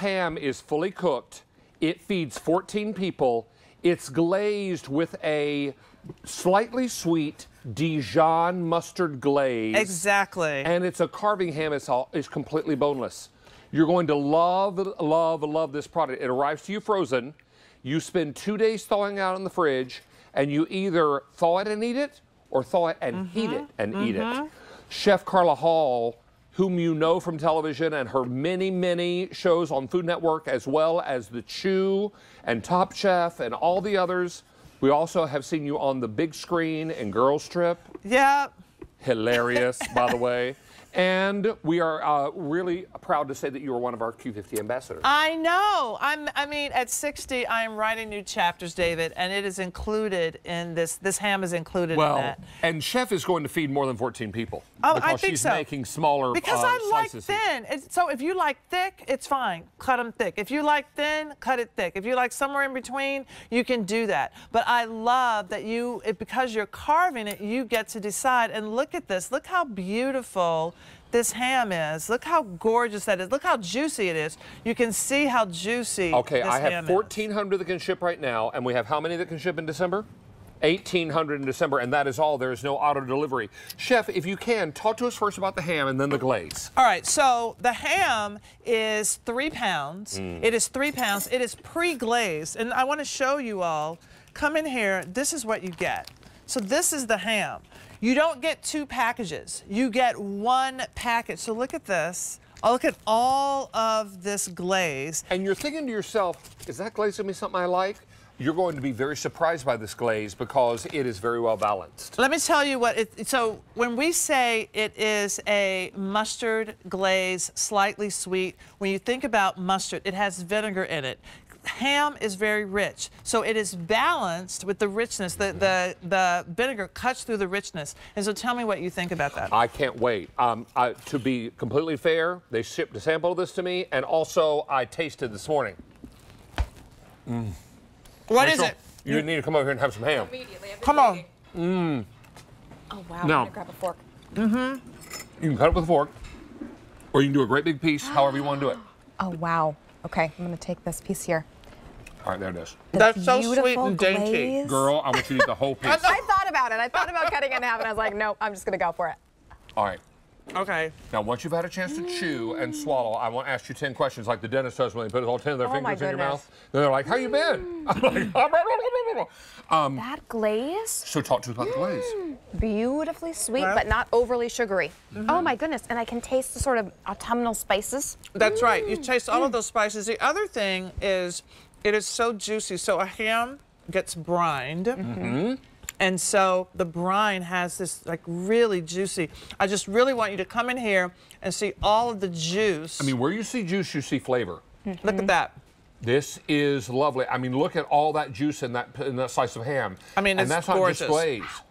ham is fully cooked. It feeds 14 people. It's glazed with a slightly sweet Dijon mustard glaze. Exactly. And it's a carving ham. It's completely boneless. You're going to love, love, love this product. It arrives to you frozen. You spend 2 days thawing out in the fridge, and you either thaw it and eat it, or thaw it and heat it and eat it. Chef Carla Hall, whom you know from television and her many, many shows on Food Network, as well as The Chew and Top Chef and all the others. We also have seen you on the big screen in Girls Trip. Yeah. Hilarious, by the way. And we are really proud to say that you are one of our QVC ambassadors. I know. I mean, at 60, I am writing new chapters, David, and it is included in this. This ham is included in that. And Chef is going to feed more than 14 people. Oh, because I think she's so. making smaller Because I like slices. thin. So if you like thick, it's fine. Cut them thick. If you like thin, cut it thick. If you like somewhere in between, you can do that. But I love that because you're carving it, you get to decide. And look at this. Look how beautiful this ham is. Look how gorgeous that is. Look how juicy it is. You can see how juicy Okay, this I have ham 1,400 that can ship right now, and we have how many that can ship in December? 1,800 in December, and that is all. There is no auto delivery. Chef, if you can, talk to us first about the ham and then the glaze. All right, so the ham is 3 pounds. It is 3 pounds. It is pre-glazed, and I want to show you all. Come in here. This is what you get. So this is the ham. You don't get 2 packages. You get 1 package. So look at this. Oh, look at all of this glaze. And you're thinking to yourself, is that glaze going to be something I like? You're going to be very surprised by this glaze because it is very well balanced. Let me tell you what so when we say it is a mustard glaze, slightly sweet, when you think about mustard, it has vinegar in it. Ham is very rich, so it is balanced with the richness. The vinegar cuts through the richness. And so tell me what you think about that. I can't wait. To be completely fair, they shipped a sample of this to me, and also I tasted this morning. What is it? You need to come over here and have some ham. Immediately. Come on. Oh, wow. I'm Now- going to grab a fork. You can cut it with a fork, or you can do a great big piece, however you want to do it. Oh, wow. Okay, I'm going to take this piece here. All right, there it is. That's so sweet Beautiful and dainty. glaze. Girl, I want you to eat the whole piece. I thought about it. I thought about cutting it in half, and I was like, nope, I'm just going to go for it. All right. Okay. Now, once you've had a chance to chew and swallow, I want to ask you 10 questions like the dentist does when they put all 10 of their Oh, my fingers in your goodness. mouth. Then they're like, how you been? I'm like, That glaze, so talk to us about the glaze. beautifully sweet, Well- but not overly sugary. Oh, my goodness. And I can taste the sort of autumnal spices. That's right. You taste all of those spices. The other thing is it is so juicy. So a ham gets brined. And so the brine has this like really juicy. I just really want you to come in here and see all of the juice. I mean, where you see juice, you see flavor. Look at that. This is lovely. I mean, look at all that juice in that slice of ham. I mean, and it's that's not just gorgeous. glaze.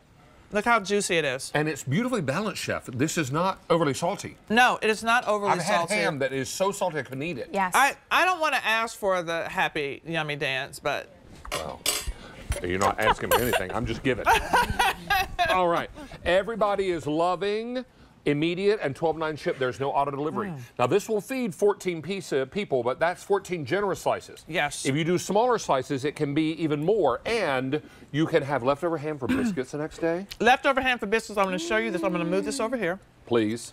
Look how juicy it is. And it's beautifully balanced, Chef. This is not overly salty. No, it is not overly I've had salty. ham that is so salty I couldn't eat it. Yes. I don't want to ask for the happy, yummy dance, but Well, you're not asking me anything. I'm just giving. All right. Everybody is loving immediate and 12/9 ship. There's no auto delivery. Now, this will feed 14 people, but that's 14 generous slices. Yes. If you do smaller slices, it can be even more. And you can have leftover ham for biscuits the next day. leftover ham for biscuits. I'm going to show you this. I'm going to move this over here. Please.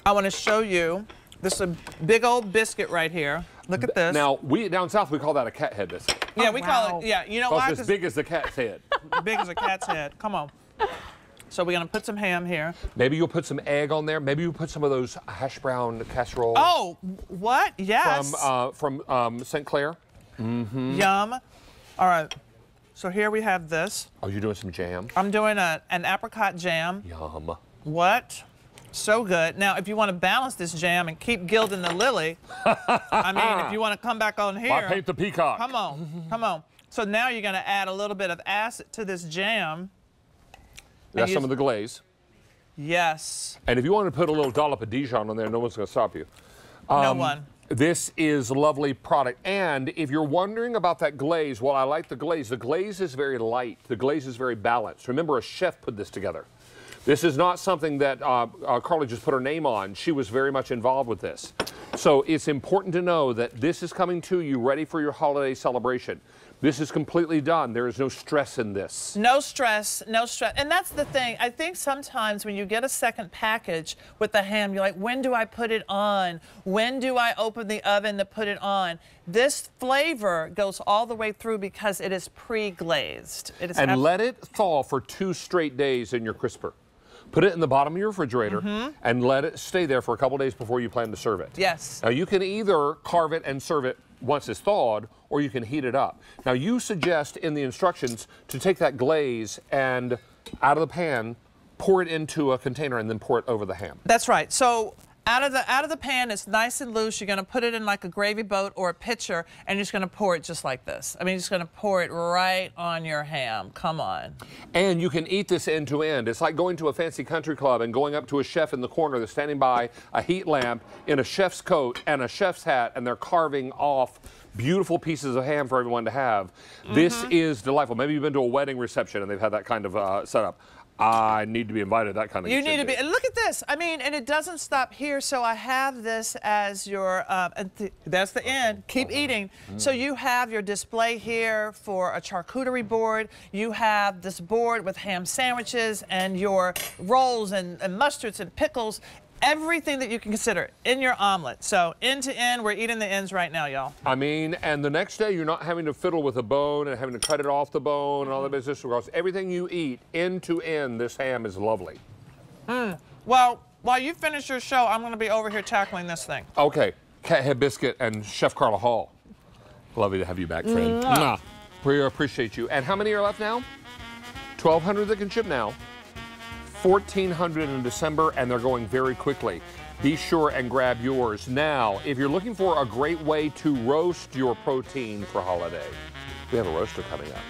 I want to show you this is a big old biscuit right here. Look at this. Now, down south, we call that a cat head biscuit. Yeah, Oh, we call wow. it. Yeah, you know Because why? it's as big as the cat's head. Big as a cat's head. Come on. So we're gonna put some ham here. Maybe you'll put some egg on there. Maybe you'll put some of those hash brown casserole Oh, what? Yes. from St. Clair. Yum. All right. So here we have this. Oh, you're doing some jam? I'm doing an apricot jam. Yum. What? So good. Now, if you want to balance this jam and keep gilding the lily, I mean, if you want to come back on here. Why paint the peacock? Come on. Come on. So now you're going to add a little bit of acid to this jam. That's some of the glaze. Yes. And if you want to put a little dollop of Dijon on there, no one's going to stop you. No one. This is a lovely product. And if you're wondering about that glaze, well, I like the glaze. The glaze is very light. The glaze is very balanced. Remember, a chef put this together. This is not something that Carla just put her name on. She was very much involved with this. So it's important to know that this is coming to you ready for your holiday celebration. This is completely done. There is no stress in this. No stress, no stress. And that's the thing. I think sometimes when you get a second package with the ham, you're like, when do I put it on? When do I open the oven to put it on? This flavor goes all the way through because it is pre-glazed. And let it thaw for 2 straight days in your crisper. Put it in the bottom of your refrigerator and let it stay there for a couple days before you plan to serve it. Yes. Now you can either carve it and serve it once it's thawed, or you can heat it up. Now you suggest in the instructions to take that glaze and out of the pan, pour it into a container and then pour it over the ham. That's right. So out of the pan, it's nice and loose. You're going to put it in like a gravy boat or a pitcher, and you're just going to pour it just like this. I mean, you're just going to pour it right on your ham. Come on. And you can eat this end to end. It's like going to a fancy country club and going up to a chef in the corner that's standing by a heat lamp in a chef's coat and a chef's hat, and they're carving off beautiful pieces of ham for everyone to have. This is delightful. Maybe you've been to a wedding reception and they've had that kind of setup. I need to be invited, that kind of You need to be. And look at this. I mean, and it doesn't stop here. So I have this as your, that's the end. Keep eating. So you have your display here for a charcuterie board. You have this board with ham sandwiches and your rolls and mustards and pickles. Everything that you can consider in your omelet. So end to end, we're eating the ends right now, y'all. I mean, and the next day you're not having to fiddle with a bone and having to cut it off the bone and all the business, because everything you eat, end to end, this ham is lovely. Well, while you finish your show, I'm going to be over here tackling this thing. Okay, Cathead Biscuit and Chef Carla Hall. Lovely to have you back, friend. We appreciate you. And how many are left now? 1,200 that can ship now. 1,400 in December, and they're going very quickly. Be sure and grab yours. Now, if you're looking for a great way to roast your protein for holiday, we have a roaster coming up.